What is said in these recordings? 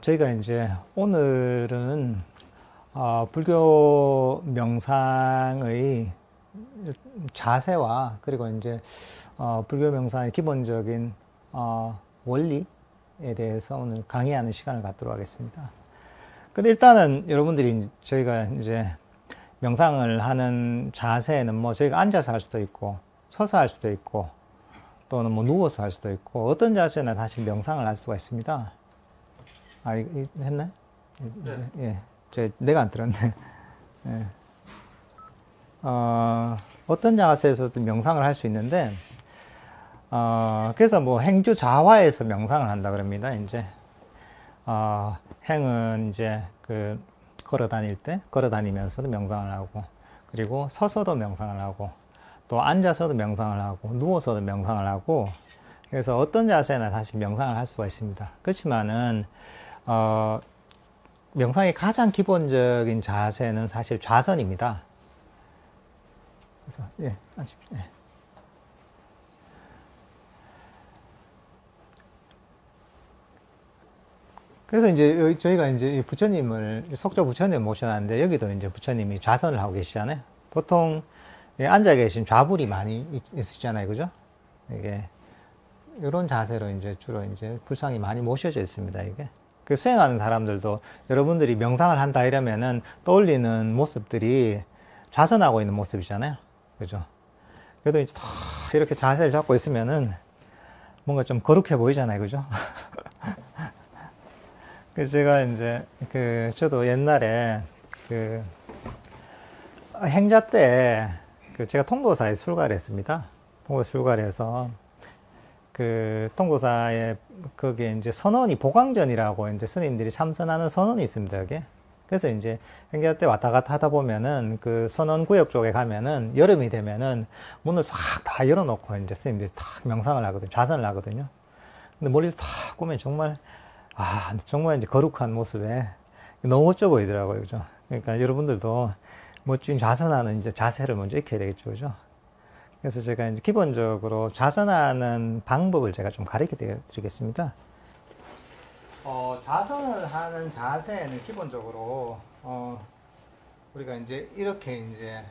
저희가 이제 오늘은 불교 명상의 자세와 그리고 이제 불교 명상의 기본적인 원리에 대해서 오늘 강의하는 시간을 갖도록 하겠습니다. 근데 일단은 여러분들이 저희가 이제 명상을 하는 자세는 뭐 저희가 앉아서 할 수도 있고 서서 할 수도 있고 또는 뭐 누워서 할 수도 있고 어떤 자세나 사실 명상을 할 수가 있습니다. 했나? 네. 예. 내가 안 들었네. 예. 어떤 자세에서도 명상을 할 수 있는데, 그래서 뭐 행주 좌화에서 명상을 한다 그럽니다. 이제, 행은 이제 걸어 다니면서도 명상을 하고, 그리고 서서도 명상을 하고, 또 앉아서도 명상을 하고, 누워서도 명상을 하고, 그래서 어떤 자세나 사실 명상을 할 수가 있습니다. 그렇지만은, 명상의 가장 기본적인 자세는 사실 좌선입니다. 그래서, 예, 앉으십시오. 예. 그래서 이제 저희가 이제 속조 부처님을 모셔놨는데 여기도 이제 부처님이 좌선을 하고 계시잖아요. 보통 앉아 계신 좌불이 많이 있으시잖아요. 그죠? 이게, 이런 자세로 이제 주로 이제 불상이 많이 모셔져 있습니다. 이게. 그 수행하는 사람들도 여러분들이 명상을 한다 이러면은 떠올리는 모습들이 좌선하고 있는 모습이잖아요. 그죠? 그래도 이제 이렇게 자세를 잡고 있으면은 뭔가 좀 거룩해 보이잖아요. 그죠? 그래서 제가 이제 저도 옛날에 행자 때 제가 통도사에 출가를 했습니다. 통도사 출가를 해서 통도사에 거기에 이제 선원이 보광전이라고 이제 스님들이 참선하는 선원이 있습니다. 여기. 그래서 이제 행자 때 왔다 갔다 하다 보면은 그 선원 구역 쪽에 가면은 여름이 되면은 문을 싹 다 열어놓고 이제 스님들이 탁 명상을 하거든요. 좌선을 하거든요. 근데 멀리서 탁 보면 정말 정말 이제 거룩한 모습에 너무 멋져 보이더라고요. 그죠? 그러니까 여러분들도 멋진 좌선하는 이제 자세를 먼저 익혀야 되겠죠. 그죠? 그래서 제가 이제 기본적으로 좌선하는 방법을 제가 좀 가르쳐 드리겠습니다. 좌선을 하는 자세는 기본적으로, 우리가 이제 이렇게 이제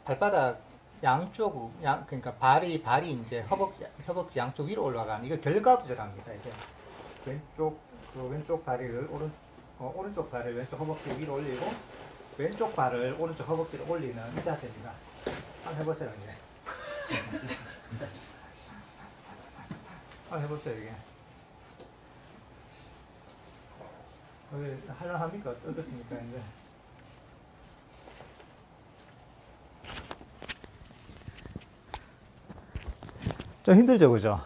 발바닥 그러니까 발이 이제 허벅지 양쪽 위로 올라가는, 이거 결과부절합니다. 이게. 왼쪽 다리를 오른쪽 다리를 왼쪽 허벅지 위로 올리고, 왼쪽 발을 오른쪽 허벅지로 올리는 이 자세입니다. 한번 해보세요, 이제. 한번 해보세요, 이게. 할만합니까? 어떻습니까, 이제? 좀 힘들죠, 그죠?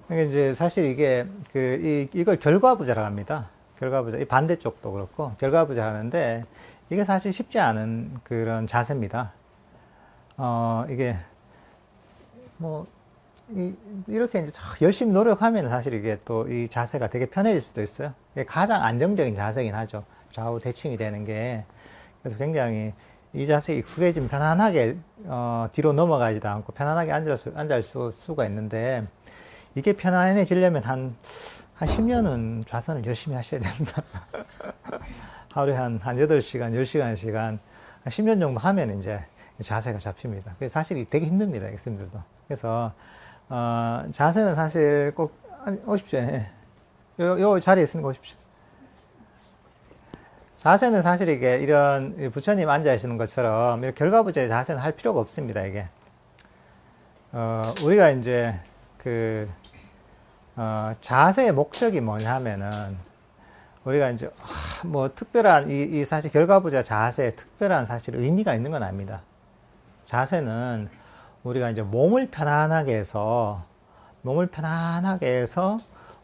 그러니까 이제 사실 이게, 이걸 결과부자라고 합니다. 결과부자. 이 반대쪽도 그렇고, 결과부자 하는데, 이게 사실 쉽지 않은 그런 자세입니다. 이게, 이렇게 이제 열심히 노력하면 사실 이게 또 이 자세가 되게 편해질 수도 있어요. 이게 가장 안정적인 자세긴 하죠. 좌우 대칭이 되는 게. 그래서 굉장히 이 자세에 익숙해지면 편안하게, 뒤로 넘어가지도 않고 편안하게 앉을 수가 있는데, 이게 편안해지려면 한 10년은 좌선을 열심히 하셔야 됩니다. 하루에 한 8시간, 10시간씩 한 10년 정도 하면 이제 자세가 잡힙니다. 그래서 사실 되게 힘듭니다. 학생들도. 그래서, 자세는 사실 꼭, 오십시오. 예. 요 자리에 있는 거 오십시오. 자세는 사실 이게 이런 부처님 앉아 계시는 것처럼 이렇게 결과부자의 자세는 할 필요가 없습니다. 이게. 우리가 이제 자세의 목적이 뭐냐 하면은, 우리가 이제, 특별한, 사실 결과부자 자세에 특별한 사실 의미가 있는 건 아닙니다. 자세는 우리가 이제 몸을 편안하게 해서,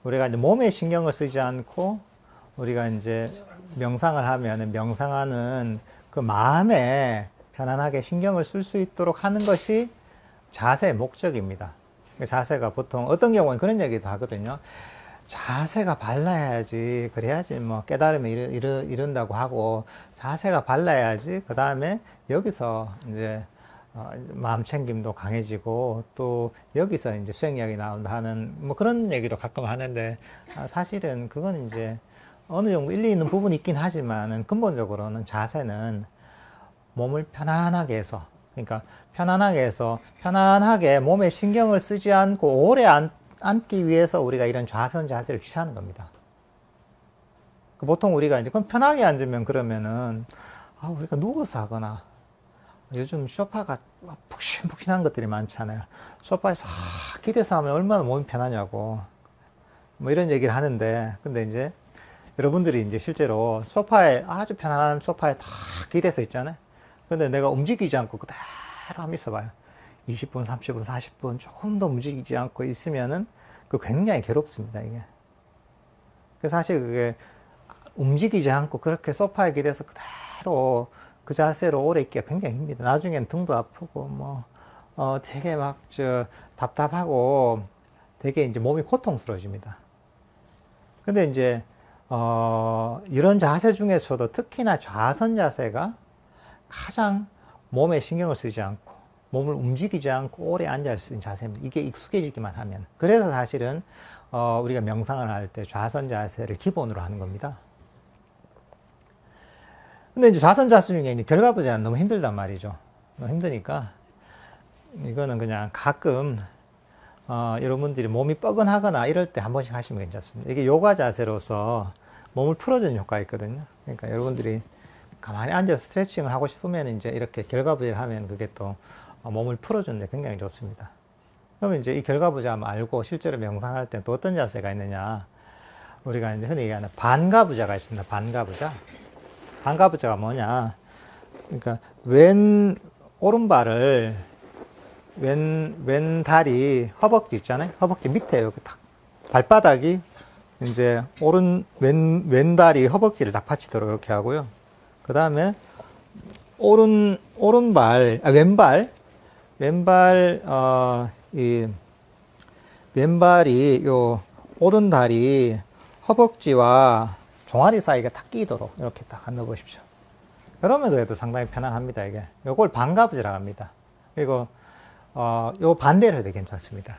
우리가 이제 몸에 신경을 쓰지 않고, 우리가 이제 명상을 하면은, 명상하는 그 마음에 편안하게 신경을 쓸 수 있도록 하는 것이 자세의 목적입니다. 자세가 보통 어떤 경우는 그런 얘기도 하거든요. 자세가 발라야지, 그래야지 뭐 깨달음이 이른다고 하고, 자세가 발라야지, 그 다음에 여기서 이제, 마음 챙김도 강해지고, 또 여기서 이제 수행력이 나온다 하는, 뭐 그런 얘기도 가끔 하는데, 사실은 그건 이제 어느 정도 일리 있는 부분이 있긴 하지만은, 근본적으로는 자세는 몸을 편안하게 해서, 그러니까 편안하게 해서, 편안하게 몸에 신경을 쓰지 않고 오래 앉기 위해서 우리가 이런 좌선 자세를 취하는 겁니다. 보통 우리가 이제 그럼 편하게 앉으면 그러면은 우리가 누워서 하거나 요즘 소파가 푹신푹신한 것들이 많잖아요. 소파에 싹 기대서 하면 얼마나 몸이 편하냐고 뭐 이런 얘기를 하는데, 근데 이제 여러분들이 이제 실제로 소파에 아주 편안한 소파에 다 기대서 있잖아요. 근데 내가 움직이지 않고 그대로 한번 있어봐요. 20분, 30분, 40분 조금 더 움직이지 않고 있으면은 그 굉장히 괴롭습니다, 이게. 그래서 사실 그게 움직이지 않고 그렇게 소파에 기대서 그대로 그 자세로 오래 있기가 굉장히 힘듭니다. 나중엔 등도 아프고 되게 답답하고 되게 이제 몸이 고통스러워집니다. 근데 이제 이런 자세 중에서도 특히나 좌선 자세가 가장 몸에 신경을 쓰지 않고 몸을 움직이지 않고 오래 앉을 수 있는 자세입니다. 이게 익숙해지기만 하면. 그래서 사실은 우리가 명상을 할 때 좌선 자세를 기본으로 하는 겁니다. 근데 이제 좌선 자세 중에 이제 결과부자는 너무 힘들단 말이죠. 너무 힘드니까 이거는 그냥 가끔 여러분들이 몸이 뻐근하거나 이럴 때 한 번씩 하시면 괜찮습니다. 이게 요가 자세로서 몸을 풀어주는 효과가 있거든요. 그러니까 여러분들이 가만히 앉아서 스트레칭을 하고 싶으면 이제 이렇게 결과부자를 하면 그게 또 몸을 풀어주는데 굉장히 좋습니다. 그러면 이제 이 결과부자 말고 실제로 명상할 때 또 어떤 자세가 있느냐. 우리가 이제 흔히 얘기하는 반가부자가 있습니다. 반가부자. 반가부자가 뭐냐. 그러니까 오른발을 왼다리 허벅지 있잖아요. 허벅지 밑에 이렇게 딱 발바닥이 이제 왼다리 허벅지를 딱 받치도록 이렇게 하고요. 그 다음에 왼발이 요 오른다리 허벅지와 종아리 사이가 딱 끼도록 이렇게 딱 넣어보십시오. 그러면 그래도 상당히 편안합니다, 이게. 요걸 반가부지라고 합니다. 그리고, 요 반대로 해도 괜찮습니다.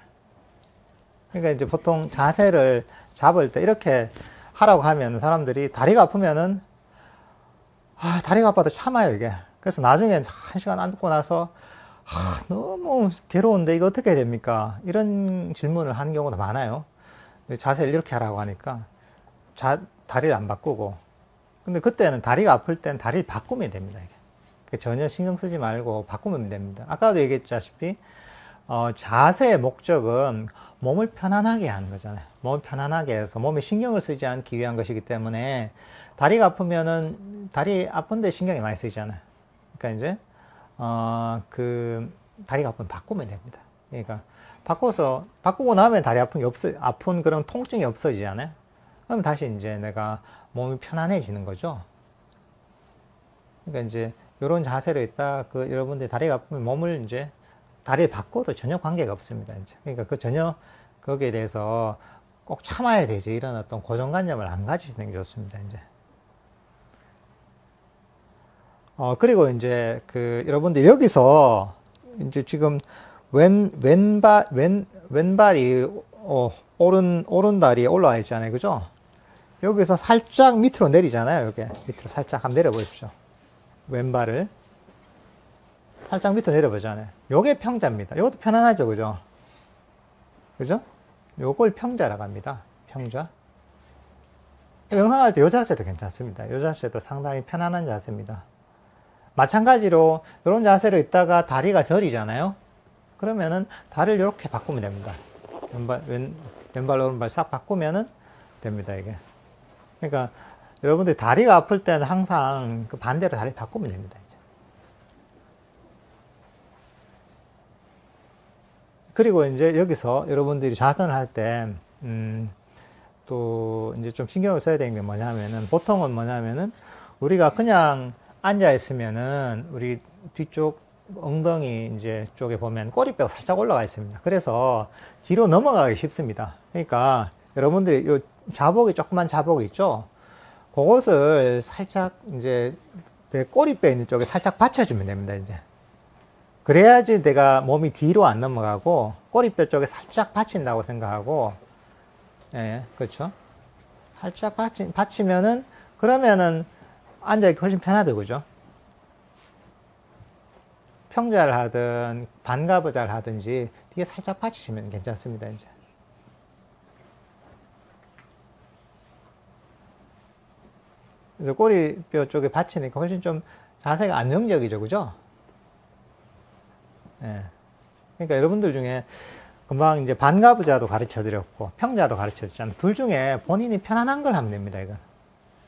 그러니까 이제 보통 자세를 잡을 때 이렇게 하라고 하면 사람들이 다리가 아프면은, 다리가 아파도 참아요, 이게. 그래서 나중에 1시간 앉고 나서, 너무 괴로운데 이거 어떻게 해야 됩니까? 이런 질문을 하는 경우도 많아요. 자세를 이렇게 하라고 하니까, 다리를 안 바꾸고. 근데 그때는 다리가 아플 땐 다리를 바꾸면 됩니다, 이게. 전혀 신경 쓰지 말고 바꾸면 됩니다. 아까도 얘기했다시피, 자세의 목적은 몸을 편안하게 하는 거잖아요. 몸을 편안하게 해서 몸에 신경을 쓰지 않기 위한 것이기 때문에, 다리가 아프면은, 다리 아픈데 신경이 많이 쓰이잖아요. 그러니까 이제, 다리가 아프면 바꾸면 됩니다. 그러니까, 바꾸고 나면 다리 아픈 그런 통증이 없어지잖아요. 그럼 다시 이제 내가 몸이 편안해지는 거죠. 그러니까 이제, 요런 자세로 있다, 여러분들이 다리가 아프면 다리를 바꿔도 전혀 관계가 없습니다, 이제. 그러니까 거기에 대해서 꼭 참아야 되지, 이런 어떤 고정관념을 안 가지시는 게 좋습니다, 이제. 그리고 이제 여러분들 여기서 이제 지금 왼발이 오른 다리에 올라와 있잖아요, 그죠? 여기서 살짝 밑으로 내리잖아요, 여기 밑으로 살짝 한번 내려보십시오. 왼발을 살짝 밑으로 내려보잖아요. 요게 평자입니다. 요것도 편안하죠, 그죠? 그죠? 요걸 평자라고 합니다. 평자. 명상할 때 요 자세도 괜찮습니다. 요 자세도 상당히 편안한 자세입니다. 마찬가지로 이런 자세로 있다가 다리가 저리잖아요. 그러면은 다리를 이렇게 바꾸면 됩니다. 왼발 오른발 싹 바꾸면은 됩니다, 이게. 그러니까 여러분들이 다리가 아플 때는 항상 그 반대로 다리를 바꾸면 됩니다, 이제. 그리고 이제 여기서 여러분들이 좌선을 할 때, 또 이제 좀 신경을 써야 되는 게 뭐냐면은, 보통은 뭐냐면은, 우리가 그냥 앉아있으면은, 우리 뒤쪽 엉덩이 이제 쪽에 보면 꼬리뼈가 살짝 올라가 있습니다. 그래서 뒤로 넘어가기 쉽습니다. 그러니까 여러분들이 요 자복이 조그만 자복이 있죠? 그것을 살짝 이제 내 꼬리뼈 있는 쪽에 살짝 받쳐주면 됩니다, 이제. 그래야지 내가 몸이 뒤로 안 넘어가고 꼬리뼈 쪽에 살짝 받친다고 생각하고, 예, 그렇죠? 살짝 받치면은, 그러면은 앉아있기 훨씬 편하죠, 그죠? 평자를 하든 반가부자를 하든지 뒤에 살짝 받치시면 괜찮습니다, 이제. 그래서 꼬리뼈 쪽에 받치니까 훨씬 좀 자세가 안정적이죠, 그죠? 예. 그러니까 여러분들 중에 금방 이제 반가부자도 가르쳐 드렸고 평자도 가르쳐 드렸잖아요. 둘 중에 본인이 편안한 걸 하면 됩니다, 이건.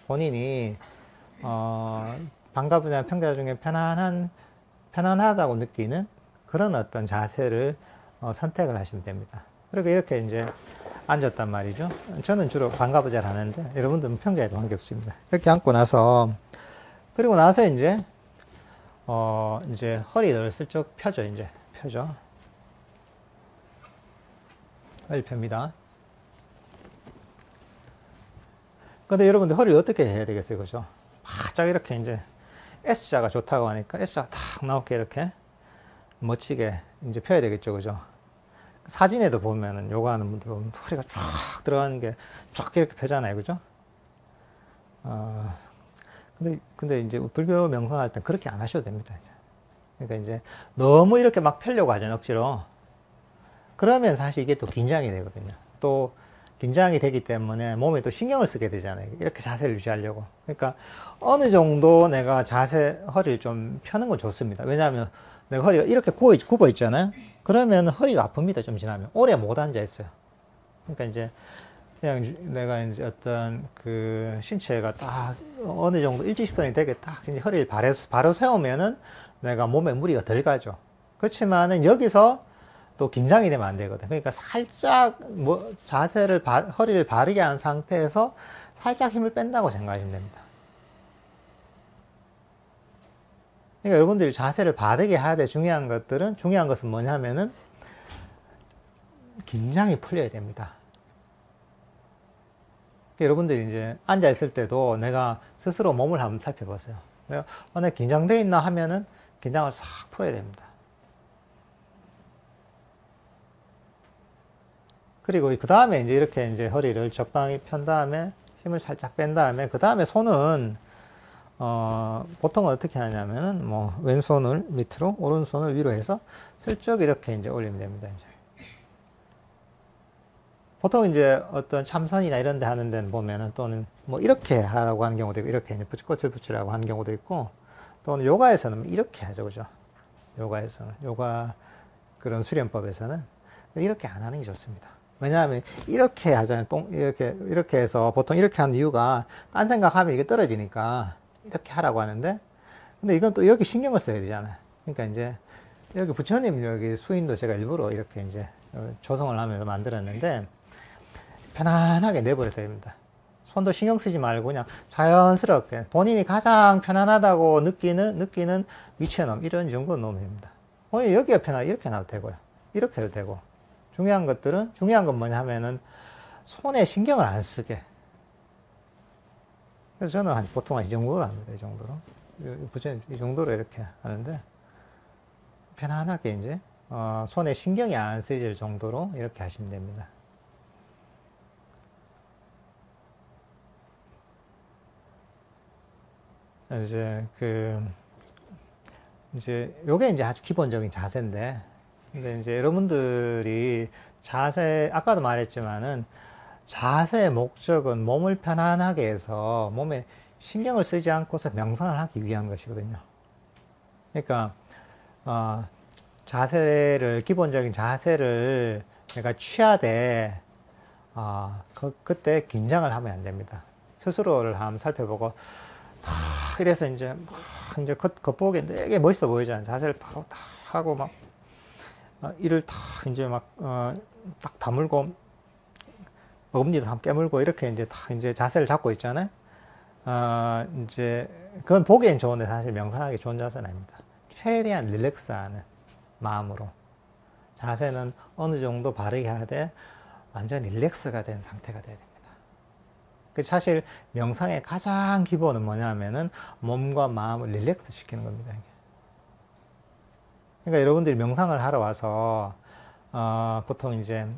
본인이, 반가부자, 평자 중에 편안하다고 느끼는 그런 어떤 자세를 선택을 하시면 됩니다. 그리고 이렇게 이제 앉았단 말이죠. 저는 주로 반가부자를 하는데 여러분들은 평자에도 관계없습니다. 이렇게 앉고 나서, 그리고 나서 이제 허리를 슬쩍 펴죠, 이제. 펴죠. 허리 펴니다. 근데 여러분들 허리를 어떻게 해야 되겠어요, 그죠? 바짝 이렇게 이제 S자가 좋다고 하니까 S자가 탁 나오게 이렇게 멋지게 이제 펴야 되겠죠, 그죠? 사진에도 보면은 요가 하는 분들 보면 허리가 쫙 들어가는 게 쫙 이렇게 펴잖아요, 그죠? 근데 이제 불교 명상할 땐 그렇게 안 하셔도 됩니다, 이제. 그러니까 이제 너무 이렇게 막 펴려고 하잖아요, 억지로. 그러면 사실 이게 또 긴장이 되거든요. 또 긴장이 되기 때문에 몸에 또 신경을 쓰게 되잖아요. 이렇게 자세를 유지하려고. 그러니까 어느 정도 내가 허리를 좀 펴는 건 좋습니다. 왜냐하면 내가 허리가 이렇게 굽어 있잖아요. 그러면 허리가 아픕니다, 좀 지나면. 오래 못 앉아 있어요. 그러니까 이제 그냥 내가 이제 어떤 그 신체가 딱 어느 정도 일지식선이 되게 딱 이제 허리를 바로 세우면은 내가 몸에 무리가 덜 가죠. 그렇지만은 여기서 또 긴장이 되면 안 되거든. 그러니까 살짝 허리를 바르게 한 상태에서 살짝 힘을 뺀다고 생각하시면 됩니다. 그러니까 여러분들이 자세를 바르게 해야 돼. 중요한 것은 뭐냐면은 긴장이 풀려야 됩니다. 그러니까 여러분들이 이제 앉아있을 때도 내가 스스로 몸을 한번 살펴보세요. 내가 긴장돼 있나 하면은 긴장을 싹 풀어야 됩니다. 그리고 그 다음에 이제 이렇게 이제 허리를 적당히 편 다음에 힘을 살짝 뺀 다음에 그 다음에 손은 보통은 어떻게 하냐면은 뭐 왼손을 밑으로 오른손을 위로 해서 슬쩍 이렇게 이제 올리면 됩니다. 이제. 보통 이제 어떤 참선이나 이런 데 하는 데는 보면은 또는 뭐 이렇게 하라고 하는 경우도 있고 이렇게 이제 꽃을 붙이라고 하는 경우도 있고 또는 요가에서는 이렇게 하죠, 그죠? 요가 그런 수련법에서는 이렇게 안 하는 게 좋습니다. 왜냐하면 이렇게 하잖아요. 이렇게 해서 보통 이렇게 하는 이유가 딴 생각하면 이게 떨어지니까 이렇게 하라고 하는데 근데 이건 또 여기 신경을 써야 되잖아요. 그러니까 이제 여기 부처님 여기 수인도 제가 일부러 이렇게 이제 조성을 하면서 만들었는데 편안하게 내버려 됩니다. 손도 신경 쓰지 말고 그냥 자연스럽게 본인이 가장 편안하다고 느끼는 위치에 놓으면 이런 정도 놓으면 됩니다. 여기가 편하게 이렇게 놔도 되고요. 이렇게 해도 되고. 중요한 건 뭐냐 하면은 손에 신경을 안 쓰게. 그래서 저는 보통 이 정도로 합니다. 이 정도로. 이 정도로 이렇게 하는데 편안하게 이제 손에 신경이 안 쓰일 정도로 이렇게 하시면 됩니다. 이제 요게 이제 아주 기본적인 자세인데 근데 이제 여러분들이 아까도 말했지만은 자세의 목적은 몸을 편안하게 해서 몸에 신경을 쓰지 않고서 명상을 하기 위한 것이거든요. 그러니까, 기본적인 자세를 내가 취하되, 그때 긴장을 하면 안 됩니다. 스스로를 한번 살펴보고, 이래서 이제 겉보기에 되게 멋있어 보이잖아요. 자세를 바로 탁 하고 이를 탁 이제 딱 다물고 어금니도 한번 깨물고 이렇게 이제 자세를 잡고 있잖아요. 이제 그건 보기엔 좋은데 사실 명상하기 좋은 자세는 아닙니다. 최대한 릴렉스하는 마음으로 자세는 어느 정도 바르게 하되 완전 릴렉스가 된 상태가 돼야 됩니다. 그 사실 명상의 가장 기본은 뭐냐면은 몸과 마음을 릴렉스 시키는 겁니다. 이게. 그러니까 여러분들이 명상을 하러 와서 보통 이제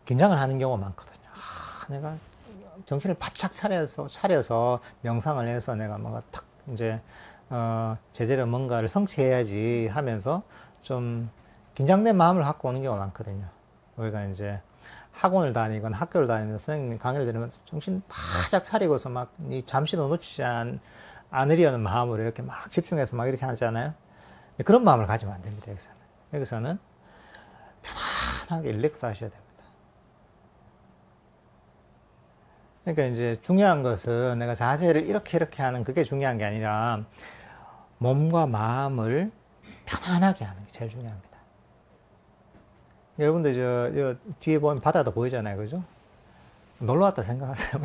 긴장을 하는 경우가 많거든요. 내가 정신을 바짝 차려서 명상을 해서 내가 뭔가 탁 이제 제대로 뭔가를 성취해야지 하면서 좀 긴장된 마음을 갖고 오는 경우가 많거든요. 우리가 이제 학원을 다니거나 학교를 다니면서 선생님 강의를 들으면서 정신 바짝 차리고서 막 잠시도 놓치지 않으려는 마음으로 이렇게 막 집중해서 막 이렇게 하잖아요. 그런 마음을 가지면 안 됩니다. 여기서는 편안하게 릴렉스 하셔야 됩니다. 그러니까 이제 중요한 것은 내가 자세를 이렇게 하는 그게 중요한 게 아니라 몸과 마음을 편안하게 하는 게 제일 중요합니다. 여러분들 저 뒤에 보면 바다도 보이잖아요. 그죠? 놀러 왔다 생각하세요.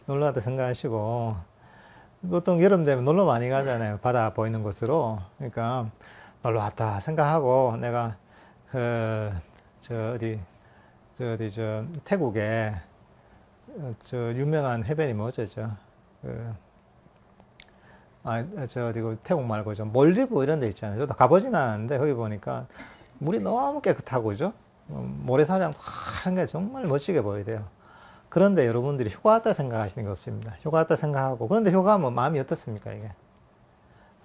놀러 왔다 생각하시고 보통 여름 되면 놀러 많이 가잖아요. 바다 보이는 곳으로. 그러니까 놀러 왔다 생각하고 내가 저 태국에 저 유명한 해변이 뭐죠? 태국 말고 좀 몰디브 이런 데 있잖아요. 저도 가보진 않았는데 거기 보니까 물이 너무 깨끗하고 그죠? 모래사장 한 게 정말 멋지게 보이대요. 그런데 여러분들이 휴가 왔다 생각하시는 게 없습니다. 휴가 왔다 생각하고 그런데 휴가 하면 마음이 어떻습니까 이게?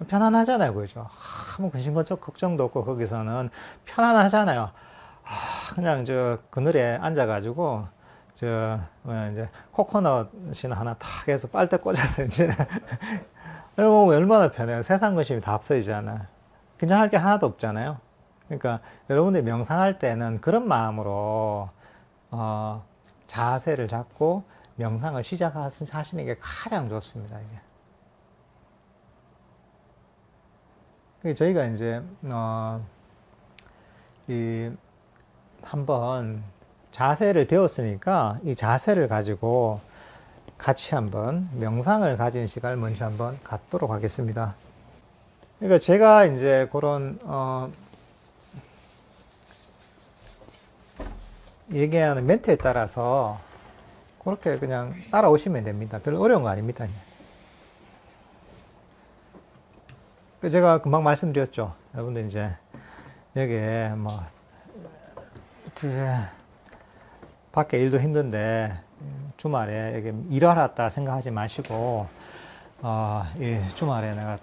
편안하잖아요, 그죠? 아무 걱정도 없고 거기서는 편안하잖아요. 그냥 그늘에 앉아가지고 이제 코코넛이나 하나 탁 해서 빨대 꽂아서 이제 여러분 얼마나 편해요. 세상 근심이 다 없어지잖아요. 긴장할 게 하나도 없잖아요. 그러니까 여러분들이 명상할 때는 그런 마음으로 자세를 잡고 명상을 시작하시는 게 가장 좋습니다. 이게 저희가 이제 한번 자세를 배웠으니까 이 자세를 가지고 같이 한번 명상을 가진 시간을 먼저 한번 갖도록 하겠습니다. 그러니까 제가 이제 그런 얘기하는 멘트에 따라서 그렇게 그냥 따라오시면 됩니다. 별로 어려운 거 아닙니다. 제가 금방 말씀드렸죠. 여러분들 이제 여기에 밖에 일도 힘든데 주말에 여기 일하러 왔다 생각하지 마시고 이 주말에 내가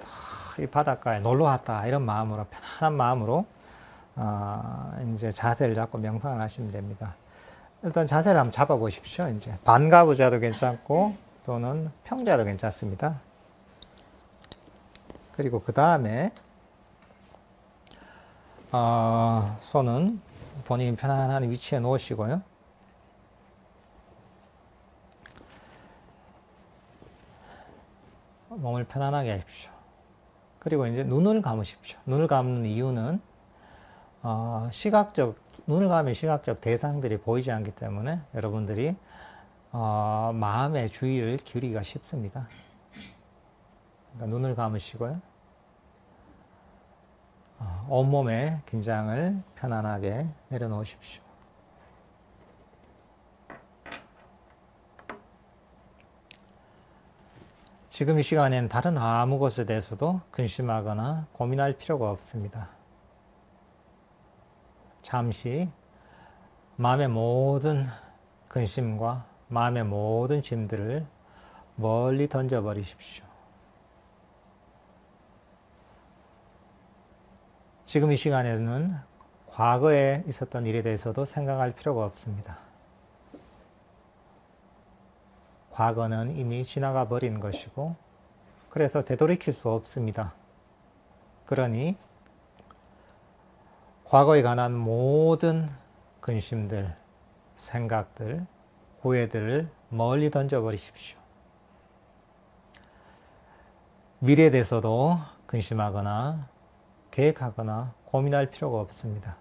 이 바닷가에 놀러 왔다 이런 마음으로 편안한 마음으로 이제 자세를 잡고 명상을 하시면 됩니다. 일단 자세를 한번 잡아 보십시오. 이제 반가부자도 괜찮고 또는 평자도 괜찮습니다. 그리고 그 다음에 손은 본인이 편안한 위치에 놓으시고요. 몸을 편안하게 하십시오. 그리고 이제 눈을 감으십시오. 눈을 감는 이유는 눈을 감으면 시각적 대상들이 보이지 않기 때문에 여러분들이 마음의 주의를 기울이기가 쉽습니다. 그러니까 눈을 감으시고요. 온몸의 긴장을 편안하게 내려놓으십시오. 지금 이 시간에는 다른 아무 것에 대해서도 근심하거나 고민할 필요가 없습니다. 잠시 마음의 모든 근심과 마음의 모든 짐들을 멀리 던져버리십시오. 지금 이 시간에는 과거에 있었던 일에 대해서도 생각할 필요가 없습니다. 과거는 이미 지나가 버린 것이고 그래서 되돌이킬 수 없습니다. 그러니 과거에 관한 모든 근심들, 생각들, 후회들을 멀리 던져버리십시오. 미래에 대해서도 근심하거나 계획하거나 고민할 필요가 없습니다.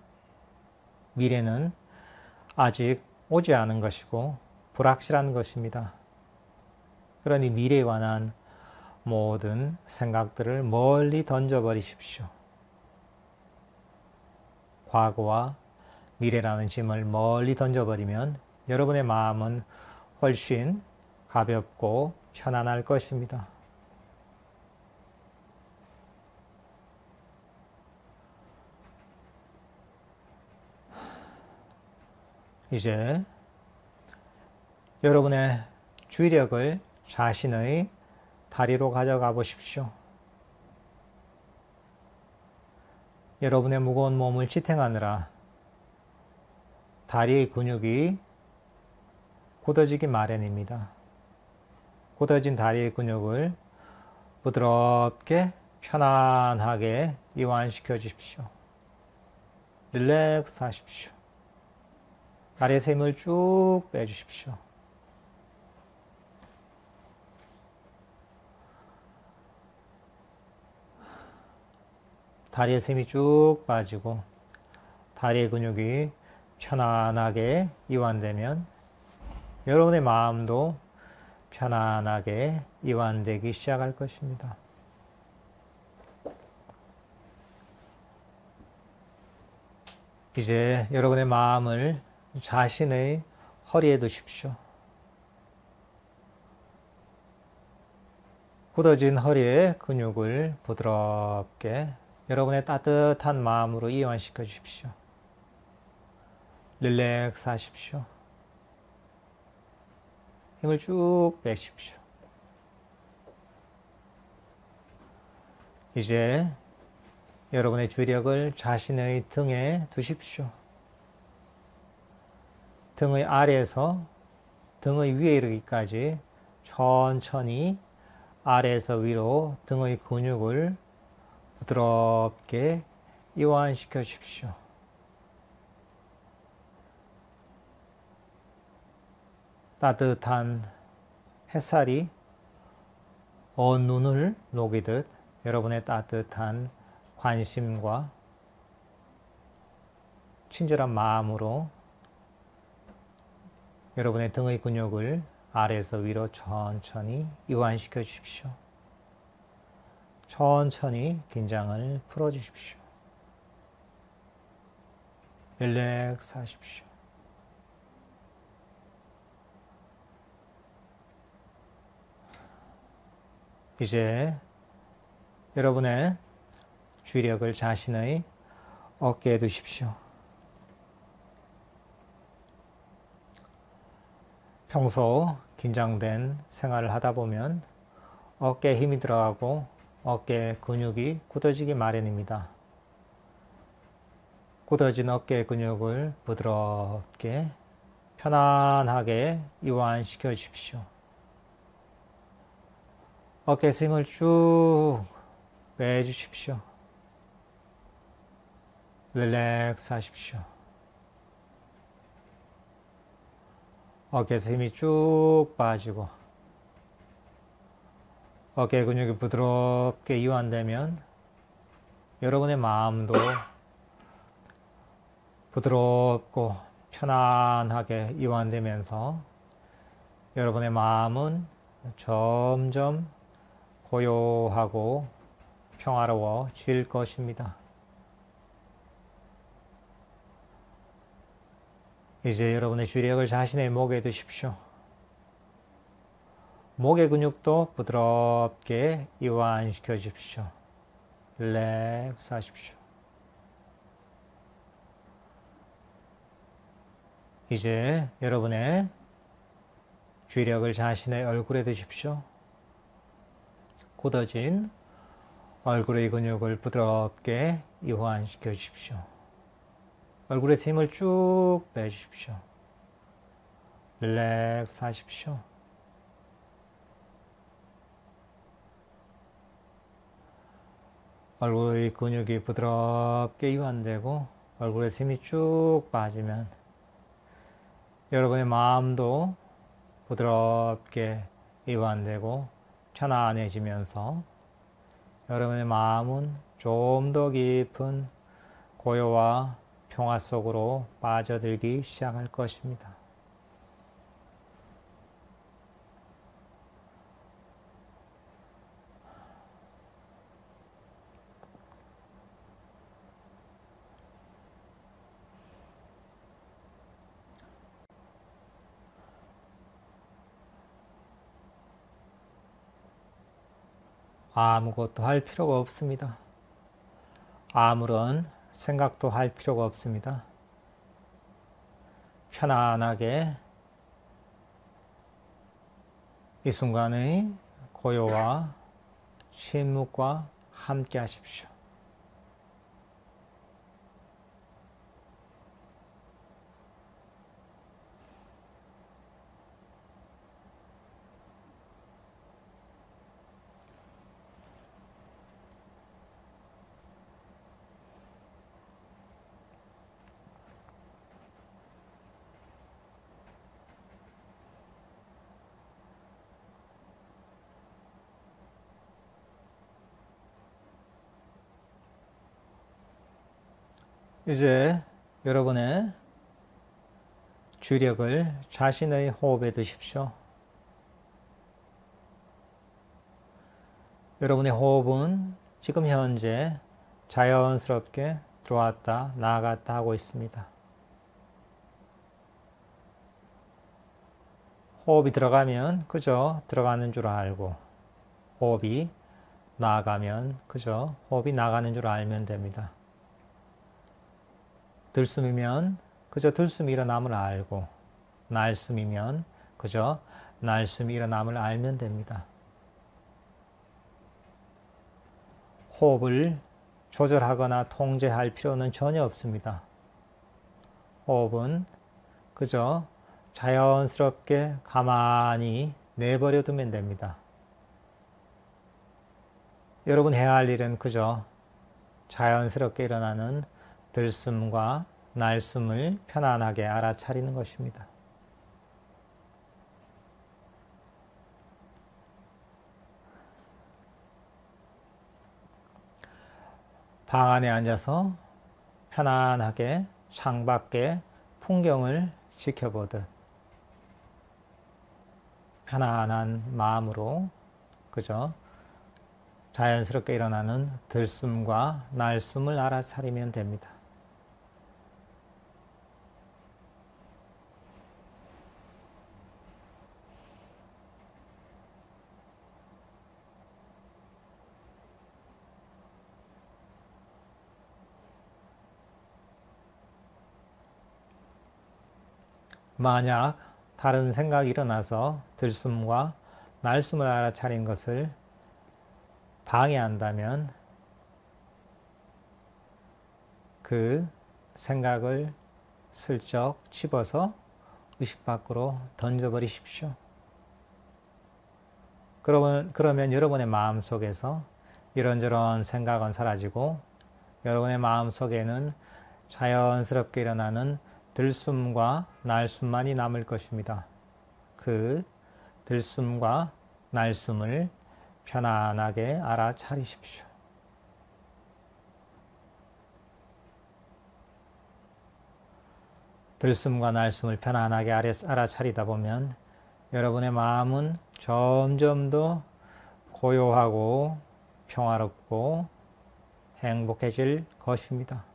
미래는 아직 오지 않은 것이고 불확실한 것입니다. 그러니 미래에 관한 모든 생각들을 멀리 던져버리십시오. 과거와 미래라는 짐을 멀리 던져버리면 여러분의 마음은 훨씬 가볍고 편안할 것입니다. 이제 여러분의 주의력을 자신의 다리로 가져가 보십시오. 여러분의 무거운 몸을 지탱하느라 다리의 근육이 굳어지기 마련입니다. 굳어진 다리의 근육을 부드럽게 편안하게 이완시켜 주십시오. 릴렉스 하십시오. 다리에서 힘을 쭉 빼주십시오. 다리에서 힘이 쭉 빠지고 다리의 근육이 편안하게 이완되면 여러분의 마음도 편안하게 이완되기 시작할 것입니다. 이제 여러분의 마음을 자신의 허리에 두십시오. 굳어진 허리의 근육을 부드럽게 여러분의 따뜻한 마음으로 이완시켜 주십시오. 릴렉스 하십시오. 힘을 쭉 빼십시오. 이제 여러분의 주력을 자신의 등에 두십시오. 등의 아래에서 등의 위에 이르기까지 천천히 아래에서 위로 등의 근육을 부드럽게 이완시켜 주십시오. 따뜻한 햇살이 눈을 녹이듯 여러분의 따뜻한 관심과 친절한 마음으로 여러분의 등의 근육을 아래에서 위로 천천히 이완시켜 주십시오. 천천히 긴장을 풀어 주십시오. 릴렉스 하십시오. 이제 여러분의 주의력을 자신의 어깨에 두십시오. 평소 긴장된 생활을 하다 보면 어깨에 힘이 들어가고 어깨 근육이 굳어지기 마련입니다. 굳어진 어깨 근육을 부드럽게 편안하게 이완시켜 주십시오. 어깨에서 힘을 쭉 빼주십시오. 릴렉스 하십시오. 어깨에서 힘이 쭉 빠지고 어깨 근육이 부드럽게 이완되면 여러분의 마음도 부드럽고 편안하게 이완되면서 여러분의 마음은 점점 고요하고 평화로워질 것입니다. 이제 여러분의 주력을 자신의 목에 두십시오. 목의 근육도 부드럽게 이완시켜 주십시오. 릴렉스 하십시오. 이제 여러분의 주력을 자신의 얼굴에 두십시오. 굳어진 얼굴의 근육을 부드럽게 이완시켜 주십시오. 얼굴에서 힘을 쭉 빼주십시오. 릴렉스 하십시오. 얼굴의 근육이 부드럽게 이완되고 얼굴에서 힘이 쭉 빠지면 여러분의 마음도 부드럽게 이완되고 편안해지면서 여러분의 마음은 좀 더 깊은 고요와 평화 속으로 빠져들기 시작할 것입니다. 아무것도 할 필요가 없습니다. 아무런 생각도 할 필요가 없습니다. 편안하게 이 순간의 고요와 침묵과 함께 하십시오. 이제 여러분의 주력을 자신의 호흡에 두십시오. 여러분의 호흡은 지금 현재 자연스럽게 들어왔다 나갔다 하고 있습니다. 호흡이 들어가면 그저 들어가는 줄 알고, 호흡이 나가면 그저 호흡이 나가는 줄 알면 됩니다. 들숨이면 그저 들숨이 일어남을 알고, 날숨이면 그저 날숨이 일어남을 알면 됩니다. 호흡을 조절하거나 통제할 필요는 전혀 없습니다. 호흡은 그저 자연스럽게 가만히 내버려 두면 됩니다. 여러분 해야 할 일은 그저 자연스럽게 일어나는 들숨과 날숨을 편안하게 알아차리는 것입니다. 방 안에 앉아서 편안하게 창밖의 풍경을 지켜보듯 편안한 마음으로 그저 자연스럽게 일어나는 들숨과 날숨을 알아차리면 됩니다. 만약 다른 생각이 일어나서 들숨과 날숨을 알아차린 것을 방해한다면 그 생각을 슬쩍 집어서 의식 밖으로 던져버리십시오. 그러면 여러분의 마음속에서 이런저런 생각은 사라지고 여러분의 마음속에는 자연스럽게 일어나는 들숨과 날숨만이 남을 것입니다. 그 들숨과 날숨을 편안하게 알아차리십시오. 들숨과 날숨을 편안하게 알아차리다 보면 여러분의 마음은 점점 더 고요하고 평화롭고 행복해질 것입니다.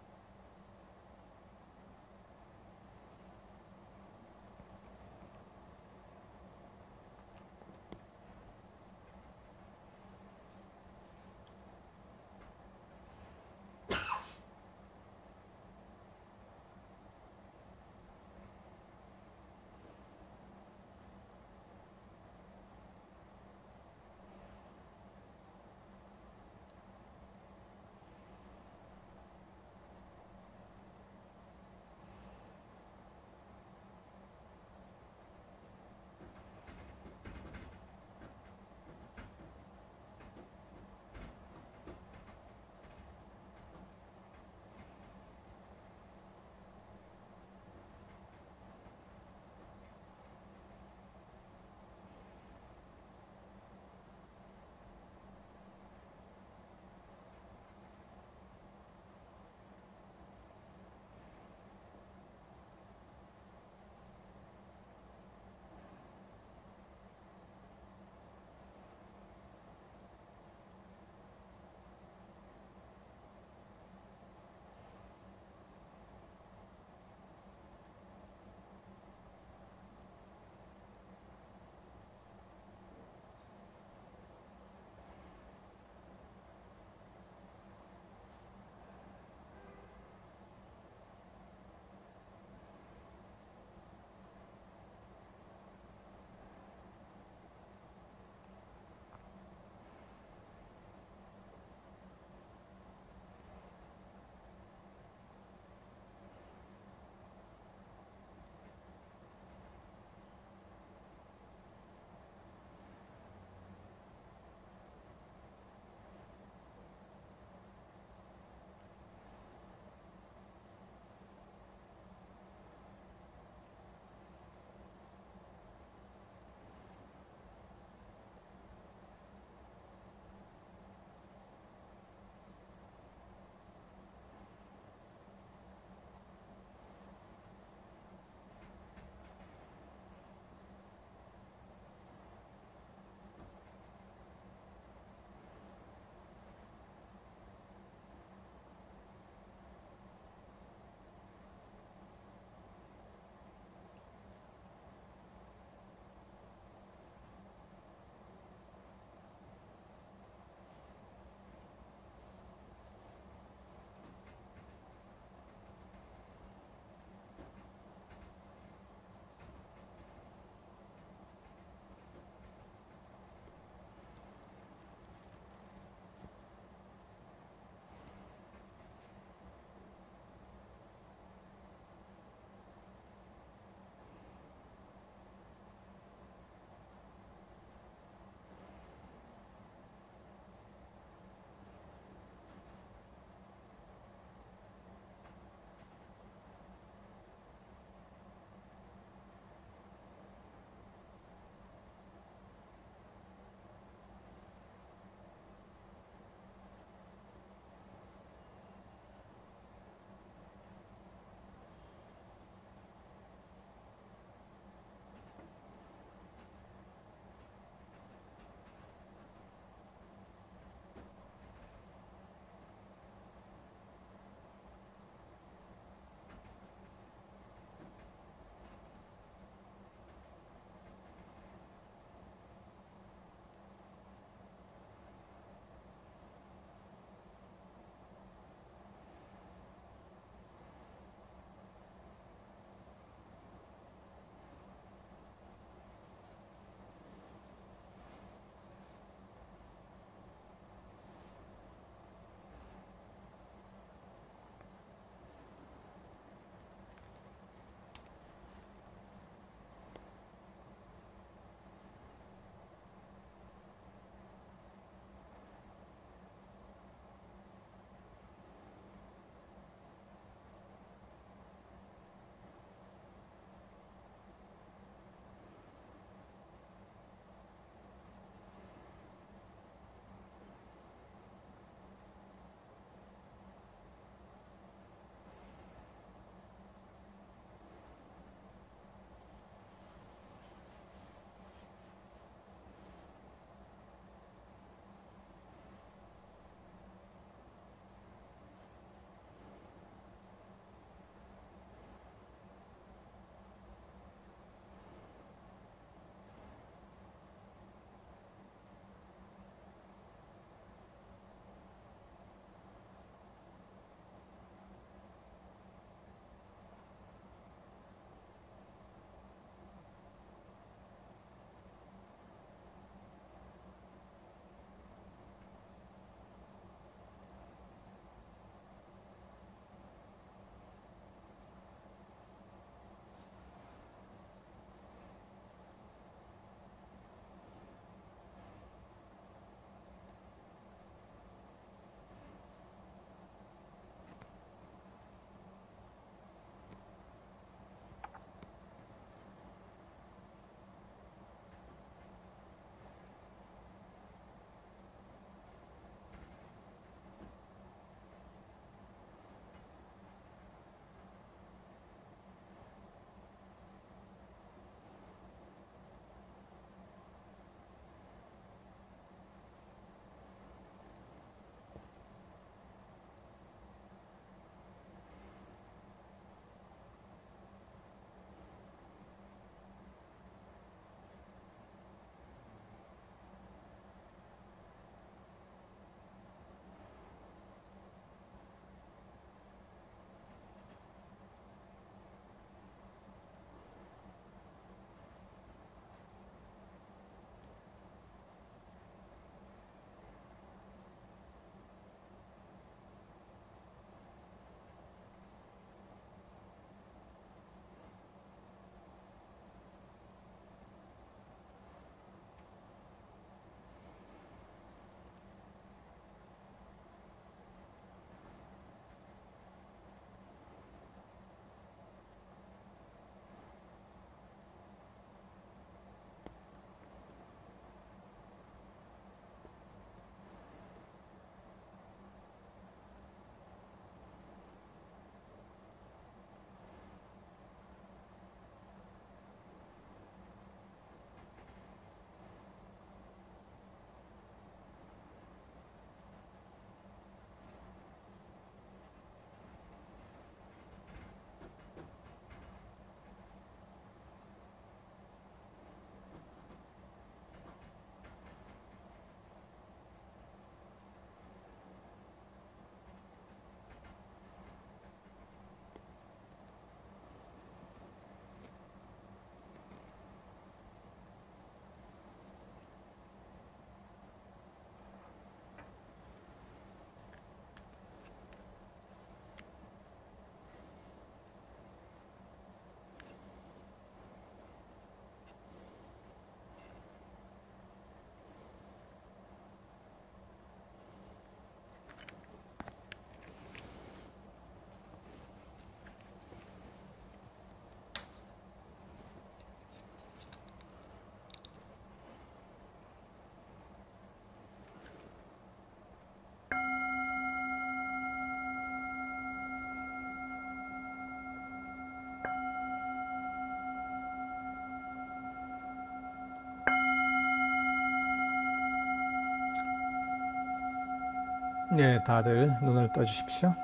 네, 다들 눈을 떠 주십시오.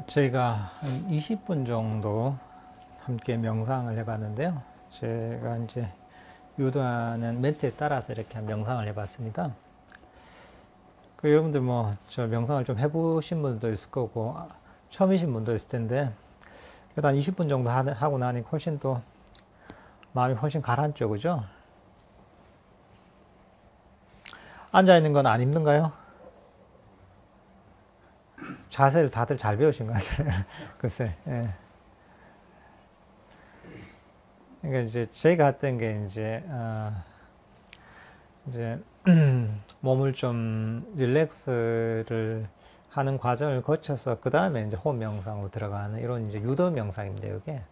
저희가 한 20분 정도 함께 명상을 해봤는데요. 제가 이제 유도하는 멘트에 따라서 이렇게 명상을 해봤습니다. 여러분들 저 명상을 좀 해보신 분들도 있을 거고, 처음이신 분도 있을 텐데, 그래도 한 20분 정도 하고 나니까 훨씬 또 마음이 훨씬 가라앉죠, 그죠? 앉아있는 건 안 힘든가요? 자세를 다들 잘 배우신 것 같아요. 글쎄, 예. 그러니까 이제 제가 했던 게 이제 몸을 좀 릴렉스를 하는 과정을 거쳐서 그 다음에 이제 호흡 명상으로 들어가는 이런 이제 유도 명상입니다, 이게.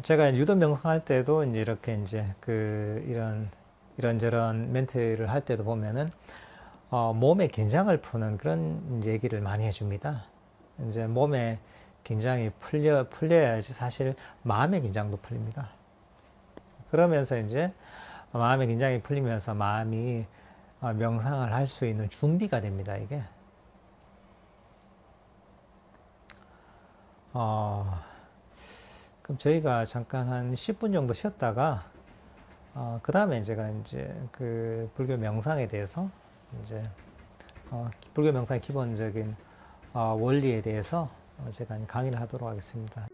제가 유도 명상할 때도 이제 이렇게 이제 이런저런 멘트를 할 때도 보면은 몸의 긴장을 푸는 그런 얘기를 많이 해줍니다. 이제 몸의 긴장이 풀려야지 사실 마음의 긴장도 풀립니다. 그러면서 이제 마음의 긴장이 풀리면서 마음이 명상을 할 수 있는 준비가 됩니다, 이게. 그럼 저희가 잠깐 한 10분 정도 쉬었다가, 그 다음에 제가 이제 그 불교 명상에 대해서 이제, 불교 명상의 기본적인 원리에 대해서 제가 강의를 하도록 하겠습니다.